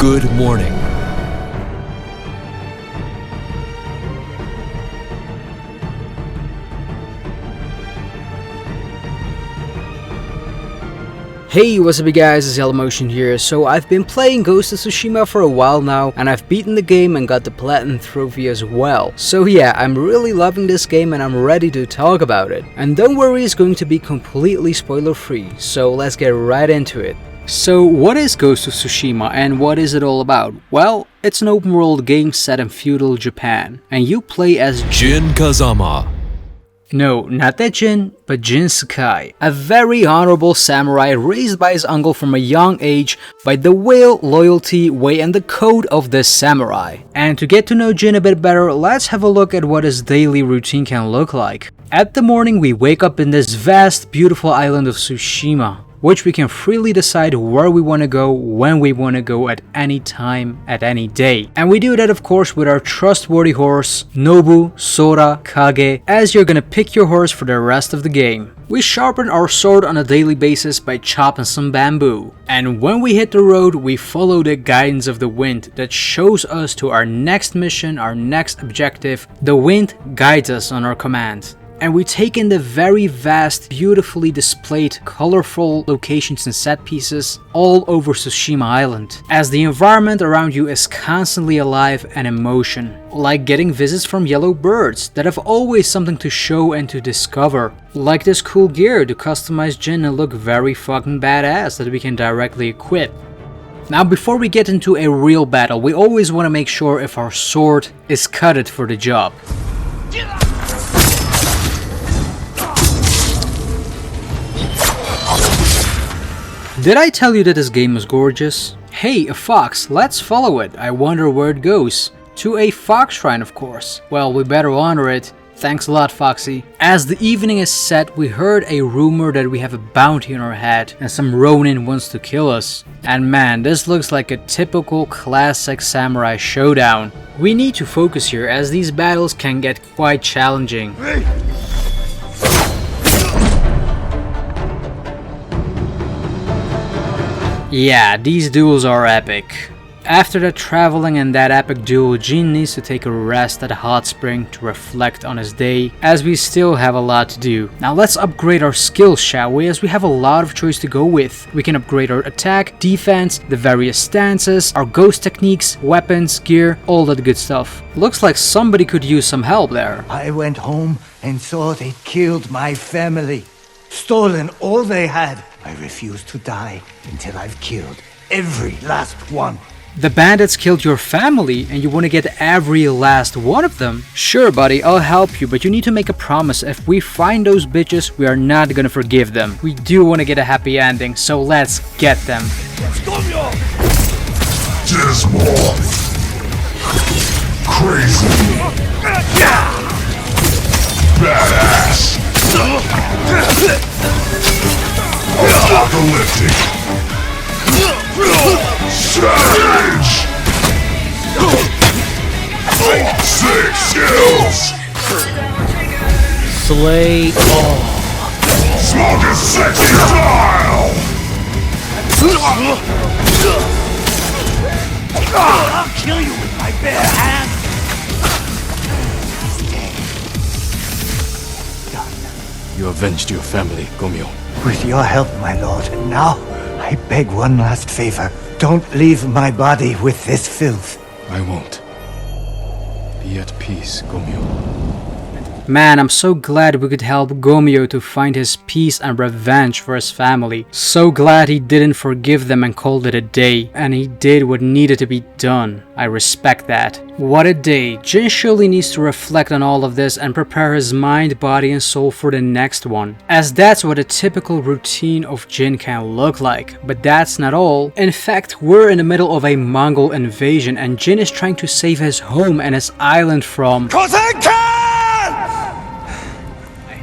Good morning. Hey, what's up you guys, it's YellowMotion here. So I've been playing Ghost of Tsushima for a while now, and I've beaten the game and got the Platinum Trophy as well. So yeah, I'm really loving this game and I'm ready to talk about it. And don't worry, it's going to be completely spoiler free, so let's get right into it. So what is Ghost of Tsushima and what is it all about? Well, it's an open world game set in feudal Japan, and you play as Jin Kazama. No, not that Jin, but Jin Sakai, a very honorable samurai raised by his uncle from a young age by the will, loyalty, way and the code of the samurai. And to get to know Jin a bit better, let's have a look at what his daily routine can look like. At the morning, we wake up in this vast, beautiful island of Tsushima, which we can freely decide where we want to go, when we want to go, at any time, at any day. And we do that of course with our trustworthy horse, Nobu, Sora, Kage, as you're gonna pick your horse for the rest of the game. We sharpen our sword on a daily basis by chopping some bamboo. And when we hit the road, we follow the guidance of the wind that shows us to our next mission, our next objective. The wind guides us on our command. And we take in the very vast, beautifully displayed, colorful locations and set pieces all over Tsushima Island, as the environment around you is constantly alive and in motion, like getting visits from yellow birds that have always something to show and to discover, like this cool gear to customize Jin and look very fucking badass that we can directly equip. Now before we get into a real battle, we always want to make sure if our sword is cutted for the job. Did I tell you that this game is gorgeous? Hey, a fox, let's follow it. I wonder where it goes. To a fox shrine, of course. Well, we better honor it. Thanks a lot, Foxy. As the evening is set, we heard a rumor that we have a bounty on our head and some Ronin wants to kill us. And man, this looks like a typical classic samurai showdown. We need to focus here as these battles can get quite challenging. Yeah, these duels are epic. After the traveling and that epic duel, Jin needs to take a rest at a hot spring to reflect on his day, as we still have a lot to do. Now let's upgrade our skills, shall we, as we have a lot of choice to go with. We can upgrade our attack, defense, the various stances, our ghost techniques, weapons, gear, all that good stuff. Looks like somebody could use some help there. I went home and saw they'd killed my family, stolen all they had. I refuse to die until I've killed every last one. The bandits killed your family and you want to get every last one of them? Sure buddy, I'll help you, but you need to make a promise. If we find those bitches, we are not gonna forgive them. We do want to get a happy ending, so let's get them. Dismal. Crazy. Badass. Apocalyptic. Savage. 6 skills. Slay all. Smoking sexy style. I'll kill you with my bare hands. You avenged your family, Gomyo. With your help, my lord. Now, I beg one last favor. Don't leave my body with this filth. I won't. Be at peace, Gomyo. Man, I'm so glad we could help Gomyo to find his peace and revenge for his family. So glad he didn't forgive them and called it a day. And he did what needed to be done. I respect that. What a day. Jin surely needs to reflect on all of this and prepare his mind, body and soul for the next one. As that's what a typical routine of Jin can look like. But that's not all. In fact, we're in the middle of a Mongol invasion and Jin is trying to save his home and his island from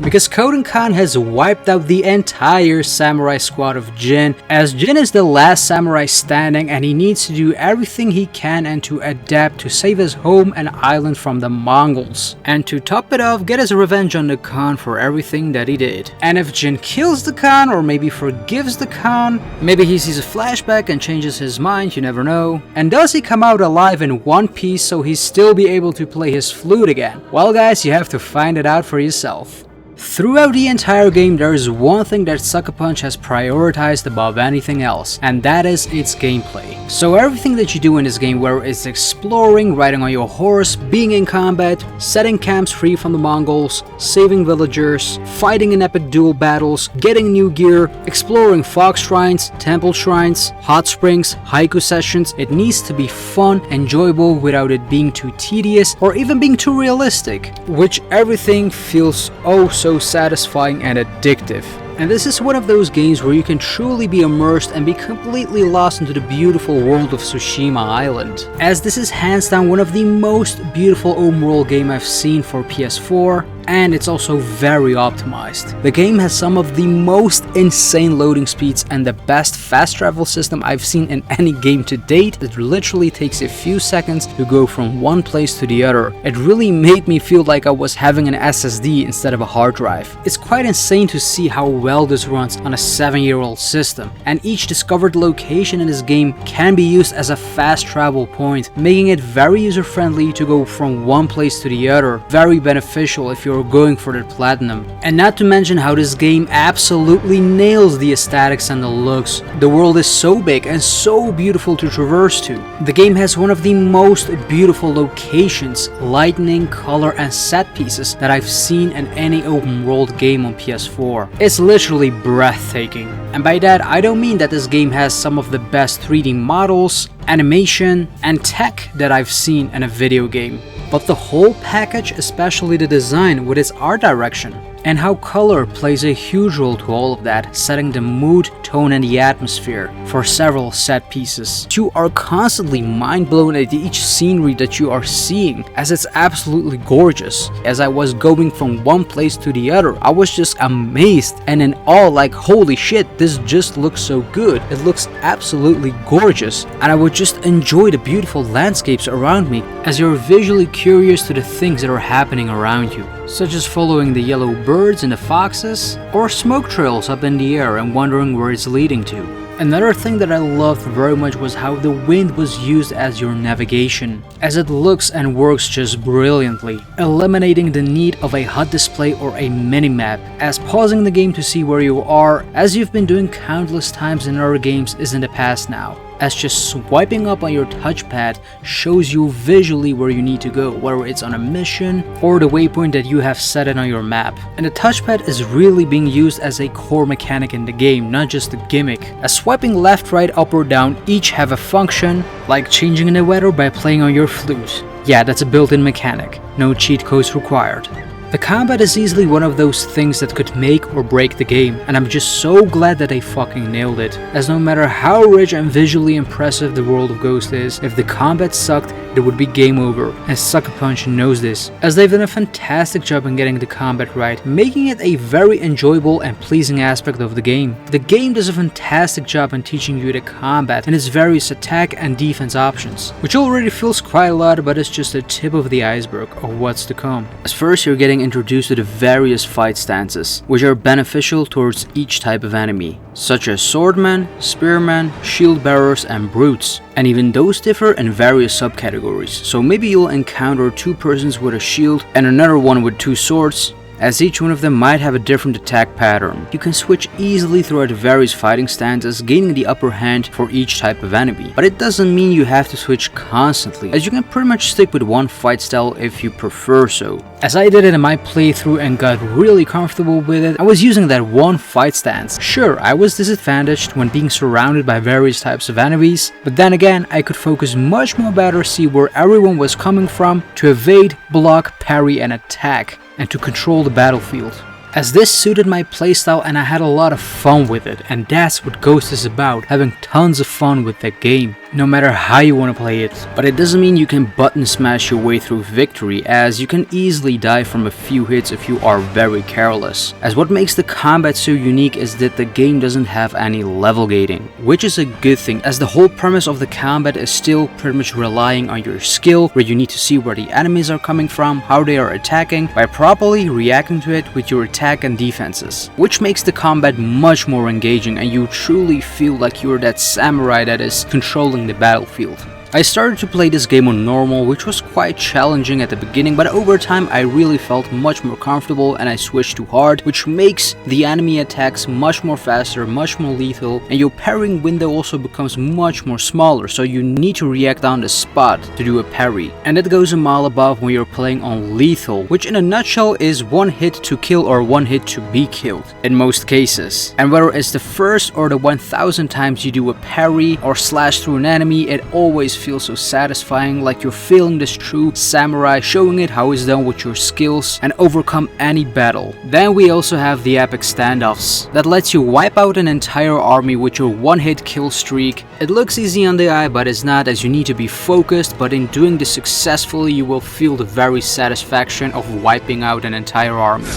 because Koden Khan has wiped out the entire samurai squad of Jin, as Jin is the last samurai standing and he needs to do everything he can and to adapt to save his home and island from the Mongols, and to top it off, get his revenge on the Khan for everything that he did. And if Jin kills the Khan, or maybe forgives the Khan, maybe he sees a flashback and changes his mind, you never know. And does he come out alive in one piece so he still be able to play his flute again? Well guys, you have to find it out for yourself. Throughout the entire game, there is one thing that Sucker Punch has prioritized above anything else, and that is its gameplay. So everything that you do in this game, whether it's exploring, riding on your horse, being in combat, setting camps free from the Mongols, saving villagers, fighting in epic duel battles, getting new gear, exploring fog shrines, temple shrines, hot springs, haiku sessions, it needs to be fun, enjoyable without it being too tedious or even being too realistic, which everything feels oh so satisfying and addictive. And this is one of those games where you can truly be immersed and be completely lost into the beautiful world of Tsushima Island, as this is hands down one of the most beautiful open world game I've seen for PS4, and it's also very optimized. The game has some of the most insane loading speeds and the best fast travel system I've seen in any game to date. It literally takes a few seconds to go from one place to the other. It really made me feel like I was having an SSD instead of a hard drive. It's quite insane to see how well this runs on a 7-year-old system, and each discovered location in this game can be used as a fast travel point, making it very user friendly to go from one place to the other, very beneficial if you're going for the platinum. And not to mention how this game absolutely nails the aesthetics and the looks. The world is so big and so beautiful to traverse to. The game has one of the most beautiful locations, lighting, color and set pieces that I've seen in any open world game on PS4. It's literally breathtaking. And by that I don't mean that this game has some of the best 3D models, animation and tech that I've seen in a video game, but the whole package, especially the design with its art direction, and how color plays a huge role to all of that, setting the mood, tone and the atmosphere for several set pieces. You are constantly mind blown at each scenery that you are seeing, as it's absolutely gorgeous. As I was going from one place to the other, I was just amazed and in awe, like holy shit, this just looks so good. It looks absolutely gorgeous, and I would just enjoy the beautiful landscapes around me as you're visually curious to the things that are happening around you, such as following the yellow birds and the foxes, or smoke trails up in the air and wondering where it's leading to. Another thing that I loved very much was how the wind was used as your navigation, as it looks and works just brilliantly, eliminating the need of a HUD display or a minimap, as pausing the game to see where you are, as you've been doing countless times in other games, is in the past now, as just swiping up on your touchpad shows you visually where you need to go, whether it's on a mission or the waypoint that you have set it on your map. And the touchpad is really being used as a core mechanic in the game, not just a gimmick, as swiping left, right, up or down each have a function, like changing the weather by playing on your flute. Yeah, that's a built-in mechanic, no cheat codes required. The combat is easily one of those things that could make or break the game, and I'm just so glad that they fucking nailed it, as no matter how rich and visually impressive the world of Ghost is, if the combat sucked, it would be game over, and Sucker Punch knows this, as they've done a fantastic job in getting the combat right, making it a very enjoyable and pleasing aspect of the game. The game does a fantastic job in teaching you the combat and its various attack and defense options, which already feels quite a lot, but it's just the tip of the iceberg of what's to come. As first you're getting introduced to the various fight stances, which are beneficial towards each type of enemy, such as swordmen, spearmen, shield bearers and brutes, and even those differ in various subcategories, so maybe you'll encounter two persons with a shield and another one with two swords, as each one of them might have a different attack pattern. You can switch easily throughout the various fighting stances, gaining the upper hand for each type of enemy. But it doesn't mean you have to switch constantly, as you can pretty much stick with one fight style if you prefer so. As I did it in my playthrough and got really comfortable with it, I was using that one fight stance. Sure, I was disadvantaged when being surrounded by various types of enemies, but then again, I could focus much more better, see where everyone was coming from, to evade, block, parry and attack, and to control the battlefield. as this suited my playstyle and I had a lot of fun with it, and that's what Ghost is about, having tons of fun with that game, no matter how you want to play it. But it doesn't mean you can button smash your way through victory, as you can easily die from a few hits if you are very careless. As what makes the combat so unique is that the game doesn't have any level gating, which is a good thing, as the whole premise of the combat is still pretty much relying on your skill, where you need to see where the enemies are coming from, how they are attacking, by properly reacting to it with your attack and defenses, which makes the combat much more engaging and you truly feel like you're that samurai that is controlling the battlefield. I started to play this game on normal, which was quite challenging at the beginning, but over time I really felt much more comfortable and I switched to hard, which makes the enemy attacks much more faster, much more lethal, and your parrying window also becomes much more smaller, so you need to react on the spot to do a parry. And that goes a mile above when you're playing on lethal, which in a nutshell is one hit to kill or one hit to be killed in most cases. And whether it's the first or the 1000 times you do a parry or slash through an enemy, it always feels so satisfying, like you're feeling this true samurai, showing it how it's done with your skills and overcome any battle. Then we also have the epic standoffs that lets you wipe out an entire army with your one-hit kill streak. It looks easy on the eye, but it's not, as you need to be focused, but in doing this successfully you will feel the very satisfaction of wiping out an entire army.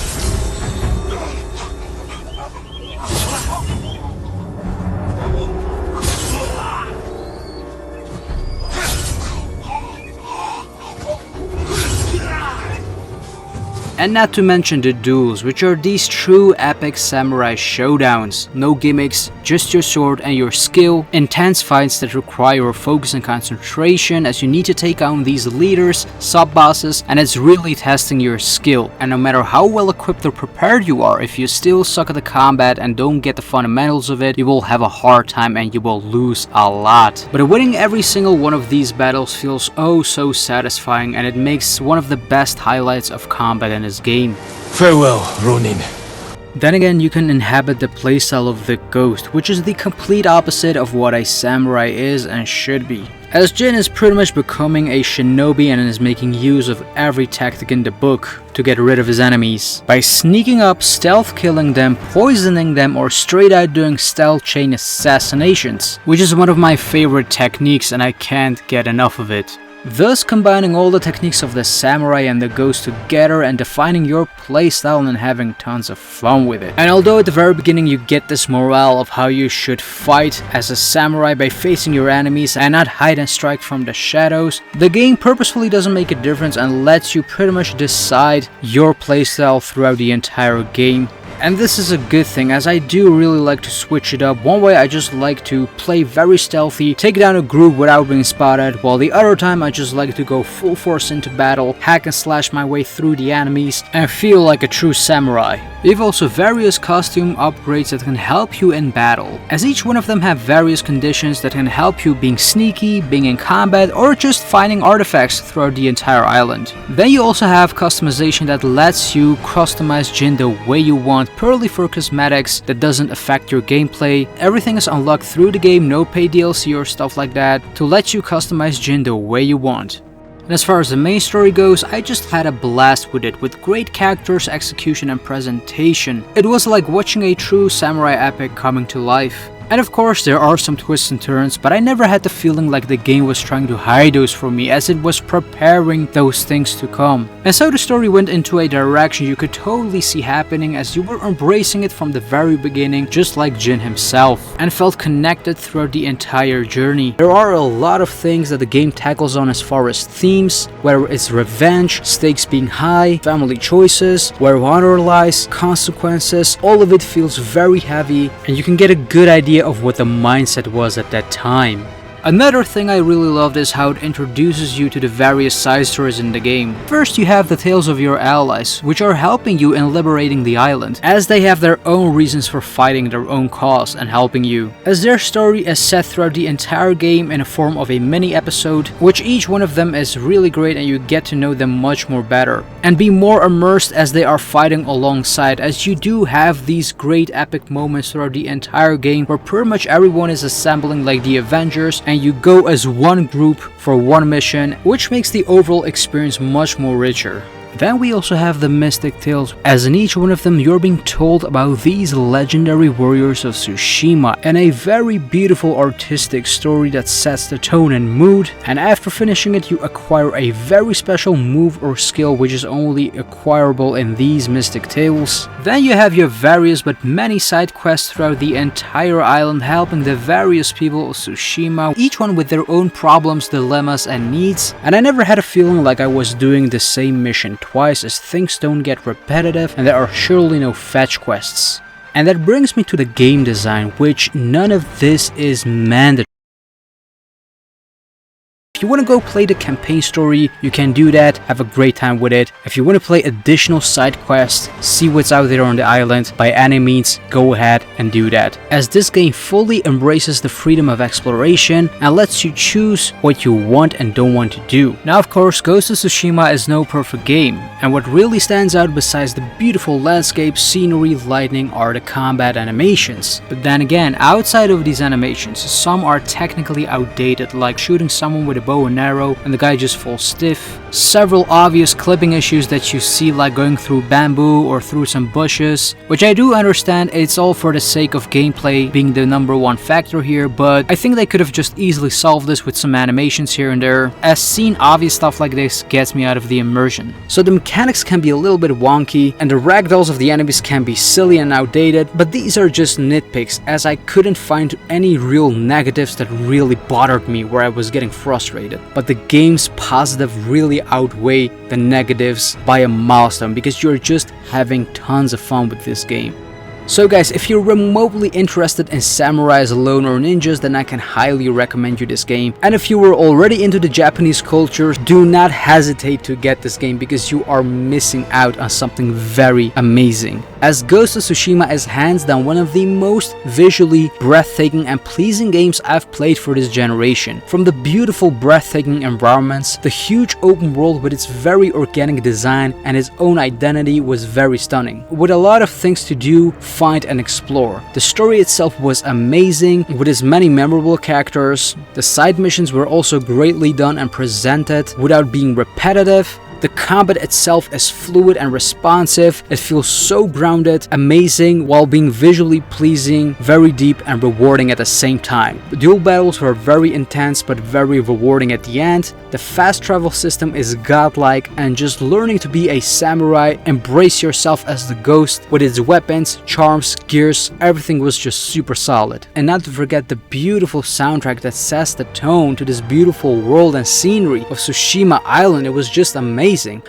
And not to mention the duels, which are these true epic samurai showdowns. No gimmicks, just your sword and your skill. Intense fights that require focus and concentration, as you need to take on these leaders, sub-bosses, and it's really testing your skill. And no matter how well equipped or prepared you are, if you still suck at the combat and don't get the fundamentals of it, you will have a hard time and you will lose a lot. But winning every single one of these battles feels oh so satisfying, and it makes one of the best highlights of combat in this game. Farewell, Ronin. Then again, you can inhabit the playstyle of the Ghost, which is the complete opposite of what a samurai is and should be. As Jin is pretty much becoming a shinobi and is making use of every tactic in the book to get rid of his enemies, by sneaking up, stealth killing them, poisoning them, or straight out doing stealth chain assassinations, which is one of my favorite techniques and I can't get enough of it. Thus combining all the techniques of the samurai and the Ghost together and defining your playstyle and having tons of fun with it. And although at the very beginning you get this morale of how you should fight as a samurai by facing your enemies and not hide and strike from the shadows, the game purposefully doesn't make a difference and lets you pretty much decide your playstyle throughout the entire game. And this is a good thing, as I do really like to switch it up. One way I just like to play very stealthy, take down a group without being spotted, while the other time I just like to go full force into battle, hack and slash my way through the enemies, and feel like a true samurai. They have also various costume upgrades that can help you in battle, as each one of them have various conditions that can help you being sneaky, being in combat, or just finding artifacts throughout the entire island. Then you also have customization that lets you customize Jin the way you want, purely for cosmetics that doesn't affect your gameplay. Everything is unlocked through the game, no paid DLC or stuff like that, to let you customize Jin the way you want. And as far as the main story goes, I just had a blast with it, with great characters, execution and presentation. It was like watching a true samurai epic coming to life. And of course there are some twists and turns, but I never had the feeling like the game was trying to hide those from me, as it was preparing those things to come. And so the story went into a direction you could totally see happening, as you were embracing it from the very beginning, just like Jin himself, and felt connected throughout the entire journey. There are a lot of things that the game tackles on as far as themes, whether it's revenge, stakes being high, family choices, where honor lies, consequences. All of it feels very heavy, and you can get a good idea of what the mindset was at that time. Another thing I really loved is how it introduces you to the various side stories in the game. First, you have the tales of your allies, which are helping you in liberating the island, as they have their own reasons for fighting their own cause and helping you, as their story is set throughout the entire game in a form of a mini episode, which each one of them is really great and you get to know them much more better and be more immersed as they are fighting alongside, as you do have these great epic moments throughout the entire game where pretty much everyone is assembling like the Avengers and you go as one group for one mission, which makes the overall experience much more richer. Then we also have the Mystic Tales, as in each one of them you're being told about these legendary warriors of Tsushima in a very beautiful artistic story that sets the tone and mood, and after finishing it you acquire a very special move or skill which is only acquirable in these Mystic Tales. Then you have your various but many side quests throughout the entire island, helping the various people of Tsushima, each one with their own problems, dilemmas and needs, and I never had a feeling like I was doing the same mission twice, as things don't get repetitive and there are surely no fetch quests. And that brings me to the game design, which none of this is mandatory. If you want to go play the campaign story, you can do that, have a great time with it. If you want to play additional side quests, see what's out there on the island, by any means, go ahead and do that. As this game fully embraces the freedom of exploration and lets you choose what you want and don't want to do. Now of course, Ghost of Tsushima is no perfect game, and what really stands out besides the beautiful landscape, scenery, lighting are the combat animations. But then again, outside of these animations, some are technically outdated, like shooting someone with a bow and arrow and the guy just falls stiff. Several obvious clipping issues that you see, like going through bamboo or through some bushes, which I do understand it's all for the sake of gameplay being the #1 factor here, but I think they could have just easily solved this with some animations here and there, as seeing obvious stuff like this gets me out of the immersion. So the mechanics can be a little bit wonky and the ragdolls of the enemies can be silly and outdated, but these are just nitpicks, as I couldn't find any real negatives that really bothered me where I was getting frustrated. But the game's positive really outweigh the negatives by a milestone, because you're just having tons of fun with this game. So guys, if you're remotely interested in samurais alone or ninjas, then I can highly recommend you this game. And if you were already into the Japanese culture, do not hesitate to get this game, because you are missing out on something very amazing. As Ghost of Tsushima is hands down one of the most visually breathtaking and pleasing games I've played for this generation. From the beautiful breathtaking environments, the huge open world with its very organic design and its own identity was very stunning, with a lot of things to do, find and explore. The story itself was amazing, with its many memorable characters. The side missions were also greatly done and presented without being repetitive. The combat itself is fluid and responsive. It feels so grounded, amazing, while being visually pleasing, very deep and rewarding at the same time. The duel battles were very intense but very rewarding at the end. The fast travel system is godlike, and just learning to be a samurai, embrace yourself as the ghost with its weapons, charms, gears, everything was just super solid. And not to forget the beautiful soundtrack that sets the tone to this beautiful world and scenery of Tsushima Island. It was just amazing.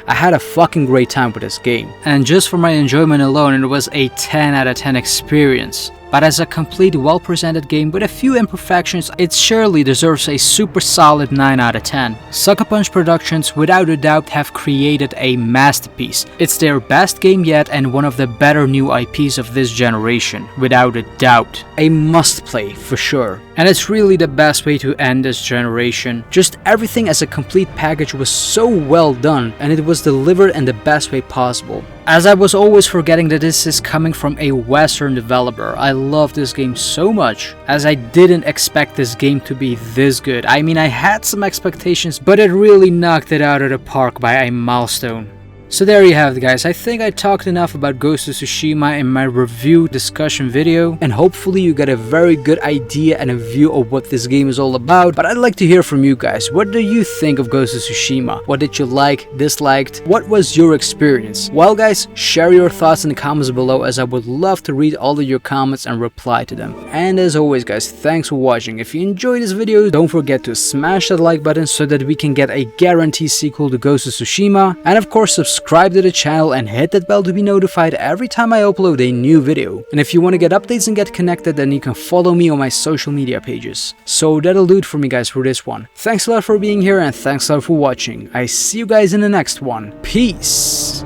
I had a fucking great time with this game. And just for my enjoyment alone, it was a 10 out of 10 experience. But as a complete, well-presented game with a few imperfections, it surely deserves a super solid 9 out of 10. Sucker Punch Productions without a doubt have created a masterpiece. It's their best game yet and one of the better new IPs of this generation, without a doubt. A must-play for sure. And it's really the best way to end this generation. Just everything as a complete package was so well done, and it was delivered in the best way possible. As I was always forgetting that this is coming from a Western developer, I love this game so much, as I didn't expect this game to be this good. I mean, I had some expectations, but it really knocked it out of the park by a milestone. So there you have it, guys. I think I talked enough about Ghost of Tsushima in my review discussion video, and hopefully you got a very good idea and a view of what this game is all about. But I'd like to hear from you guys. What do you think of Ghost of Tsushima? What did you like, disliked? What was your experience? Well guys, share your thoughts in the comments below, as I would love to read all of your comments and reply to them. And as always guys, thanks for watching. If you enjoyed this video, don't forget to smash that like button so that we can get a guaranteed sequel to Ghost of Tsushima. And of course, subscribe to the channel and hit that bell to be notified every time I upload a new video. And if you want to get updates and get connected, then you can follow me on my social media pages. So that'll do it for me guys for this one. Thanks a lot for being here, and thanks a lot for watching. I see you guys in the next one. Peace!